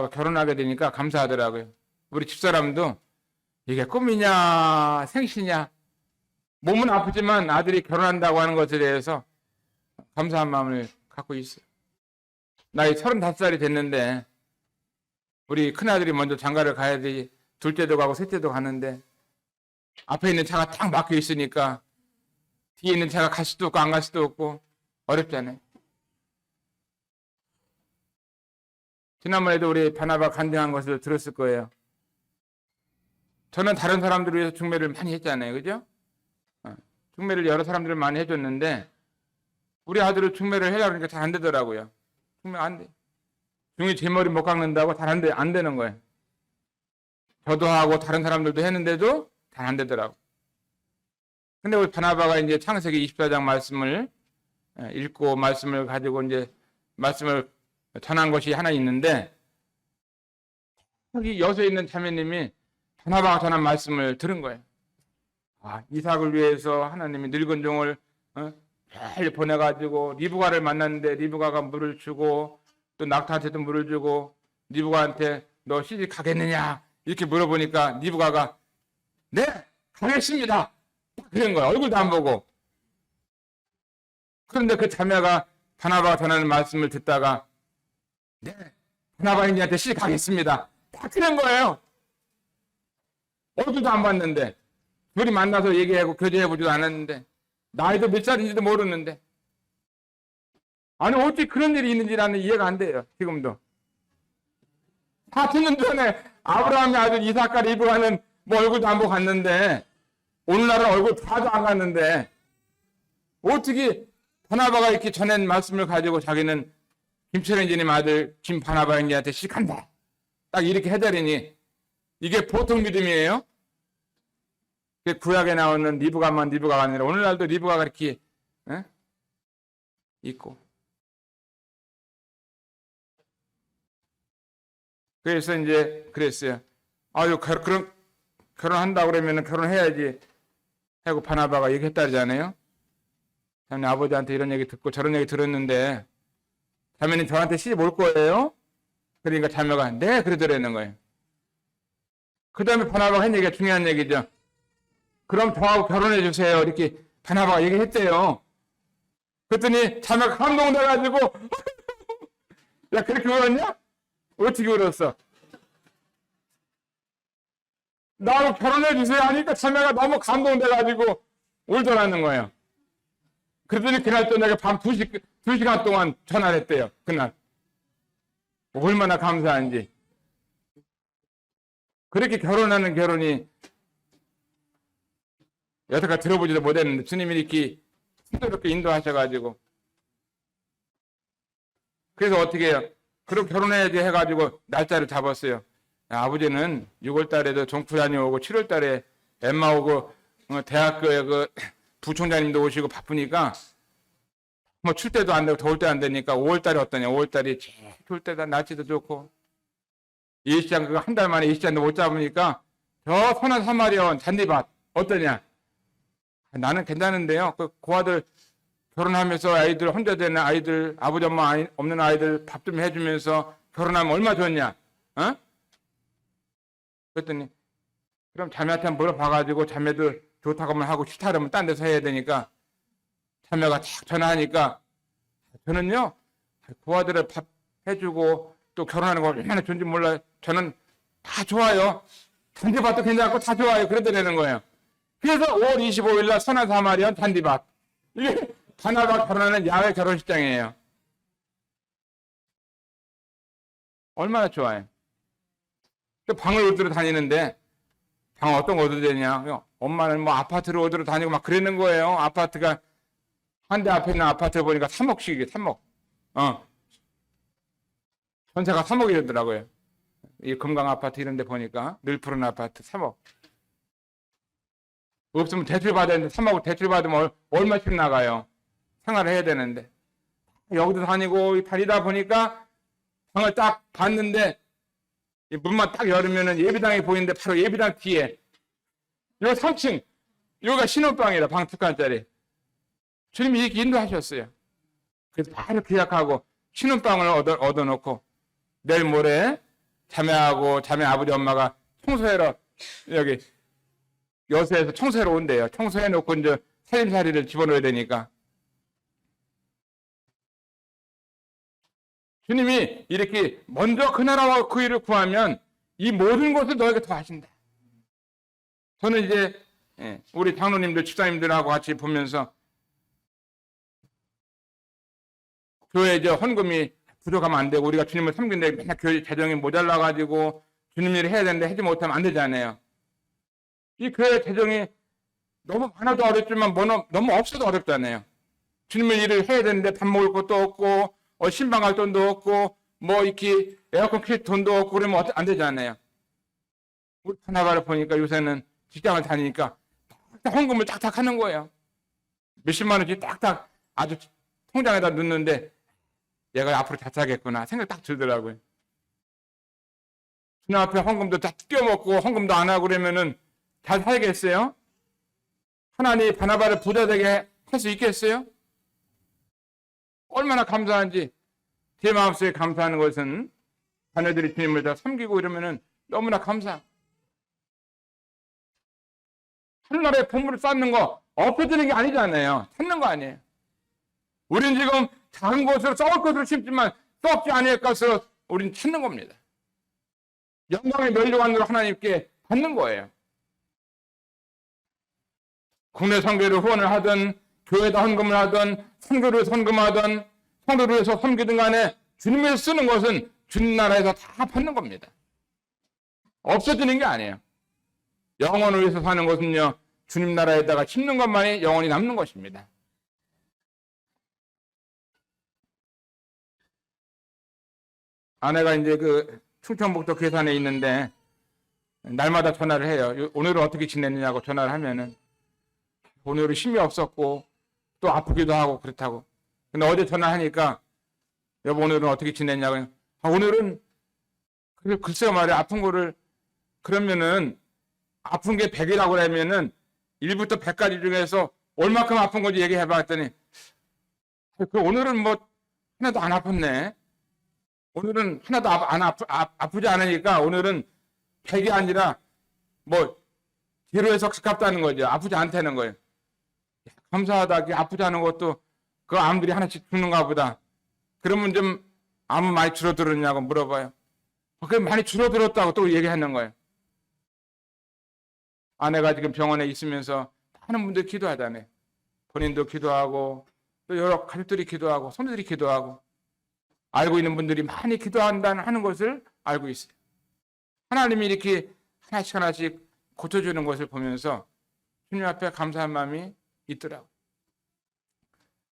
결혼하게 되니까 감사하더라고요. 우리 집사람도 이게 꿈이냐 생시냐 몸은 아프지만 아들이 결혼한다고 하는 것에 대해서 감사한 마음을 갖고 있어요. 나이 35살이 됐는데 우리 큰아들이 먼저 장가를 가야 되지 둘째도 가고 셋째도 가는데 앞에 있는 차가 딱 막혀 있으니까 뒤에 있는 차가 갈 수도 없고 안 갈 수도 없고 어렵잖아요. 지난번에도 우리 바나바 간증한 것을 들었을 거예요. 저는 다른 사람들을 위해서 중매를 많이 했잖아요. 그죠? 중매를 여러 사람들을 많이 해줬는데 우리 아들을 중매를 하려고 하니까 잘 안 되더라고요. 중매 안 돼. 중이 제 머리 못 깎는다고 잘 안 되는 거예요. 저도 하고 다른 사람들도 했는데도 잘 안 되더라고. 근데 우리 바나바가 이제 창세기 24장 말씀을 읽고 말씀을 가지고 이제 말씀을 전한 것이 하나 있는데 여기 여수에 있는 자매님이 바나바가 전한 말씀을 들은 거예요. 이삭을 위해서 하나님이 늙은 종을 잘 보내가지고 리브가를 만났는데 리브가가 물을 주고 또 낙타한테도 물을 주고 리브가한테 너 시집 가겠느냐? 이렇게 물어보니까 리브가가 네, 가겠습니다. 그런 거야. 얼굴도 안 보고. 그런데 그 자매가 바나바가 전하는 말씀을 듣다가 네, 바나바인지한테 시집 가겠습니다. 딱 그런 거예요. 얼굴도 안 봤는데 둘이 만나서 얘기하고 교제해보지도 않았는데 나이도 몇 살인지도 모르는데 아니 어떻게 그런 일이 있는지 나는 이해가 안 돼요. 지금도 4천년 전에 아브라함의 아들 이삭과 리브가는 뭐 얼굴도 안 보고 갔는데 오늘날은 얼굴 다도 안 갔는데 어떻게 바나바가 이렇게 전한 말씀을 가지고 자기는 김철현지님 아들 김바나바에게 시집간다 딱 이렇게 해달으니 이게 보통 믿음이에요? 구약에 나오는 리브가만 리브가가 아니라 오늘날도 리브가가 이렇게 있고 그래서 이제 그랬어요. 아유 그럼 결혼한다 그러면 결혼해야지 하고 바나바가 얘기했다잖아요. 자매는 아버지한테 이런 얘기 듣고 저런 얘기 들었는데 자매는 저한테 시집 올 거예요? 그러니까 자매가 네 그러더라는 거예요. 그 다음에 바나바가 한 얘기가 중요한 얘기죠. 그럼 저하고 결혼해 주세요. 이렇게 바나바가 얘기했대요. 그랬더니 자매가 감동돼가지고 야 그렇게 울었냐? 어떻게 울었어? 나하고 결혼해 주세요 하니까 자매가 너무 감동돼가지고 울더라는 거예요. 그랬더니 그날 저녁에 밤 2시간 동안 전화를 했대요. 그날. 얼마나 감사한지. 그렇게 결혼하는 결혼이 여태까지 들어보지도 못했는데 주님이 이렇게 순조롭게 인도하셔가지고 그래서 어떻게 해요? 그럼 결혼해야지 해가지고 날짜를 잡았어요. 아버지는 6월 달에도 종풀안이 오고 7월 달에 엠마 오고 대학교에 그 부총장님도 오시고 바쁘니까 뭐 출 때도 안 되고 더울 때 안 되니까 5월 달에 어떠냐. 5월 달이 제일 좋을 때다. 날씨도 좋고 예시장 그거 한 달 만에 예시장도 못 잡으니까 저 선한 사마리아원 잔디밭 어떠냐. 나는 괜찮은데요. 그 아들 결혼하면서 아이들 혼자 되는 아이들 아버지 엄마 없는 아이들 밥 좀 해주면서 결혼하면 얼마 좋냐. 어? 그랬더니 그럼 자매한테 물어봐가지고 자매도 좋다고만 하고 싫다 그러면 딴 데서 해야 되니까 자매가 탁 전화하니까 저는요 그 아들을 밥 해주고 또 결혼하는 거 얼마나 좋은지 몰라요. 저는 다 좋아요. 잔디밭도 괜찮고 다 좋아요. 그러더라는 거예요. 그래서 5월 25일 날 선한 사마리아원 잔디밭. 이게 바나바가 결혼하는 야외 결혼식장이에요. 얼마나 좋아요. 방을 얻으러 다니는데 방 어떤 거 얻어야 되냐. 엄마는 뭐 아파트를 얻으러 다니고 막 그러는 거예요. 아파트가 한 대 앞에 있는 아파트 보니까 3억씩이게 3억. 전세가 3억이더라고요. 이 금강 아파트 이런 데 보니까 늘 푸른 아파트 3억. 없으면 대출 받아야 되는데 3억 대출 받으면 얼마씩 나가요. 생활을 해야 되는데. 여기도 다니고 다니다 보니까 방을 딱 봤는데 문만 딱 열으면 예비당이 보이는데 바로 예비당 뒤에 요 3층 여기가 신혼방이라 방 2칸짜리. 주님이 이렇게 인도하셨어요. 그래서 바로 계약하고 신혼방을 얻어놓고 내일 모레 자매하고 자매 아버지 엄마가 청소하러 여기 여수에서 청소하러 온대요. 청소해놓고 이제 살림살이를 집어넣어야 되니까. 주님이 이렇게 먼저 그 나라와 그 일을 구하면 이 모든 것을 너에게 더하신다. 저는 이제 우리 장로님들, 집사님들하고 같이 보면서 교회 이제 헌금이 부족하면 안 되고 우리가 주님을 섬긴데 맨날 교회 재정이 모자라가지고 주님 일을 해야 되는데 하지 못하면 안 되잖아요. 이 교회 재정이 너무 많아도 어렵지만 너무 없어도 어렵잖아요. 주님의 일을 해야 되는데 밥 먹을 것도 없고 신방 갈 돈도 없고 뭐 이렇게 에어컨 킬 돈도 없고 그러면 안 되잖아요. 우리 바나바를 보니까 요새는 직장을 다니니까 헌금을 딱딱 하는 거예요. 몇십만 원씩 딱딱 아주 통장에다 넣는데 얘가 앞으로 잘 살겠구나 생각 딱 들더라고요. 주님 앞에 헌금도 다 뜯겨먹고 헌금도 안 하고 그러면은 잘 살겠어요? 하나님 바나바를 부자 되게 할 수 있겠어요? 얼마나 감사한지 제 마음속에 감사하는 것은 자녀들이 주님을 다 섬기고 이러면은 너무나 감사. 하늘나라에 보물을 쌓는 거 없어지는 게 아니잖아요. 찾는 거 아니에요. 우리는 지금 작은 것으로 썩을 것으로 심지만 썩지 않을 것으로 우리는 찾는 겁니다. 영광의 면류관으로 하나님께 받는 거예요. 국내 선교를 후원을 하든 교회에다 헌금을 하든 선교를 선금하든 성도를 위해서 섬기든 간에 주님을 쓰는 것은 주님 나라에서 다 받는 겁니다. 없어지는 게 아니에요. 영혼을 위해서 사는 것은요, 주님 나라에다가 심는 것만이 영원히 남는 것입니다. 아내가 이제 그 충청북도 괴산에 있는데 날마다 전화를 해요. 오늘은 어떻게 지냈느냐고 전화를 하면은 오늘은 힘이 없었고 또 아프기도 하고 그렇다고. 근데 어제 전화하니까 여보 오늘은 어떻게 지냈냐고. 오늘은 글쎄요 말이야 아픈 거를 그러면은 아픈 게 100이라고 그러면은 1부터 100까지 중에서 얼마큼 아픈 건지 얘기해봐 했더니 오늘은 뭐 하나도 안 아팠네. 오늘은 하나도 아프지 않으니까 오늘은 100이 아니라 뭐 제로에서 가깝다는 거죠. 아프지 않다는 거예요. 감사하다. 아프지 않은 것도 그 암들이 하나씩 죽는가 보다. 그러면 좀 암은 많이 줄어들었냐고 물어봐요. 그게 많이 줄어들었다고 또 얘기하는 거예요. 아내가 지금 병원에 있으면서 많은 분들이 기도하잖아요. 본인도 기도하고 또 여러 가족들이 기도하고 손들이 기도하고 알고 있는 분들이 많이 기도한다는 하는 것을 알고 있어요. 하나님이 이렇게 하나씩 하나씩 고쳐주는 것을 보면서 주님 앞에 감사한 마음이 있더라고요.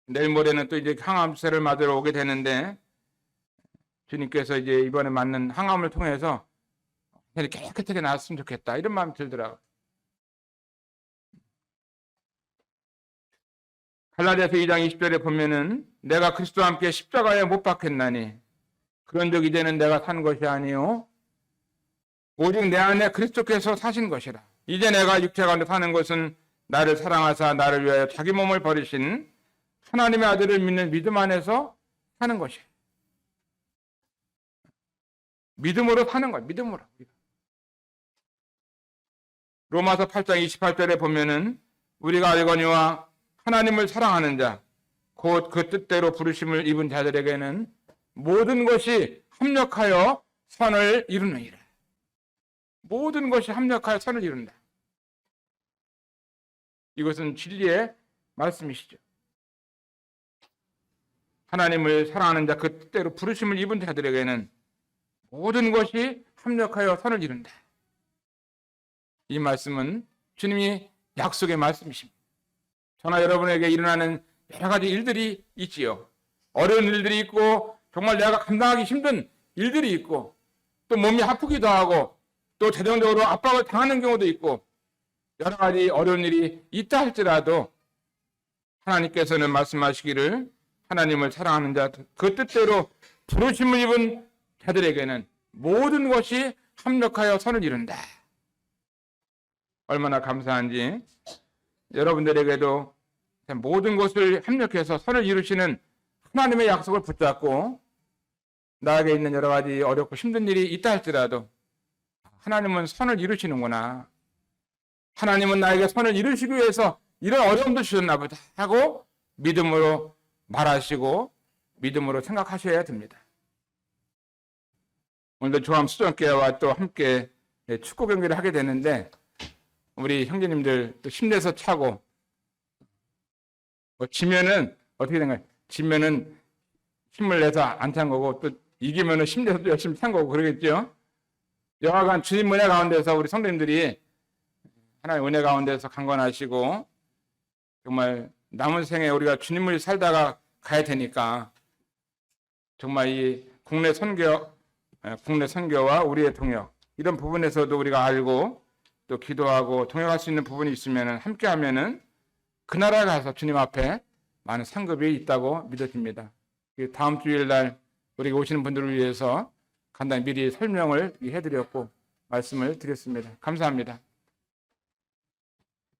내일 모레는 또 이제 항암세를 맞으러 오게 되는데 주님께서 이제 이번에 맞는 항암을 통해서 깨끗하게 나았으면 좋겠다 이런 마음이 들더라고요. 갈라디아서 2장 20절에 보면은 내가 그리스도와 함께 십자가에 못 박혔나니 그런즉 이제는 내가 산 것이 아니요 오직 내 안에 그리스도께서 사신 것이라. 이제 내가 육체 가운데 사는 것은 나를 사랑하사 나를 위하여 자기 몸을 버리신 하나님의 아들을 믿는 믿음 안에서 사는 것이에요. 믿음으로 사는 거예요. 믿음으로. 로마서 8장 28절에 보면은 우리가 알거니와 하나님을 사랑하는 자 곧 그 뜻대로 부르심을 입은 자들에게는 모든 것이 합력하여 선을 이루느니라. 모든 것이 합력하여 선을 이룬다. 이것은 진리의 말씀이시죠. 하나님을 사랑하는 자 그 뜻대로 부르심을 입은 자들에게는 모든 것이 합력하여 선을 이룬다. 이 말씀은 주님이 약속의 말씀이십니다. 저나 여러분에게 일어나는 여러 가지 일들이 있지요. 어려운 일들이 있고 정말 내가 감당하기 힘든 일들이 있고 또 몸이 아프기도 하고 또 재정적으로 압박을 당하는 경우도 있고 여러 가지 어려운 일이 있다 할지라도 하나님께서는 말씀하시기를 하나님을 사랑하는 자 그 뜻대로 부르심을 입은 자들에게는 모든 것이 합력하여 선을 이룬다. 얼마나 감사한지 여러분들에게도 모든 것을 합력해서 선을 이루시는 하나님의 약속을 붙잡고 나에게 있는 여러 가지 어렵고 힘든 일이 있다 할지라도 하나님은 선을 이루시는구나. 하나님은 나에게 선을 이루시기 위해서 이런 어려움도 주셨나 보다 하고 믿음으로 말하시고 믿음으로 생각하셔야 됩니다. 오늘도 조암 수정교회와 또 함께 축구 경기를 하게 되는데 우리 형제님들 또 힘내서 차고 지면은 어떻게 된 거예요? 지면은 힘을 내서 안 찬 거고 또 이기면은 힘내서 열심히 찬 거고 그러겠죠? 여하간 주님 은혜 가운데서 우리 성도님들이 하나님의 은혜 가운데서 강건하시고 정말 남은 생에 우리가 주님을 살다가 가야 되니까 정말 이 국내 선교와 우리의 동역 이런 부분에서도 우리가 알고 또 기도하고 동역할 수 있는 부분이 있으면 함께 하면은 그 나라에 가서 주님 앞에 많은 상급이 있다고 믿어집니다. 다음 주일날 우리가 오시는 분들을 위해서 간단히 미리 설명을 해드렸고 말씀을 드렸습니다. 감사합니다.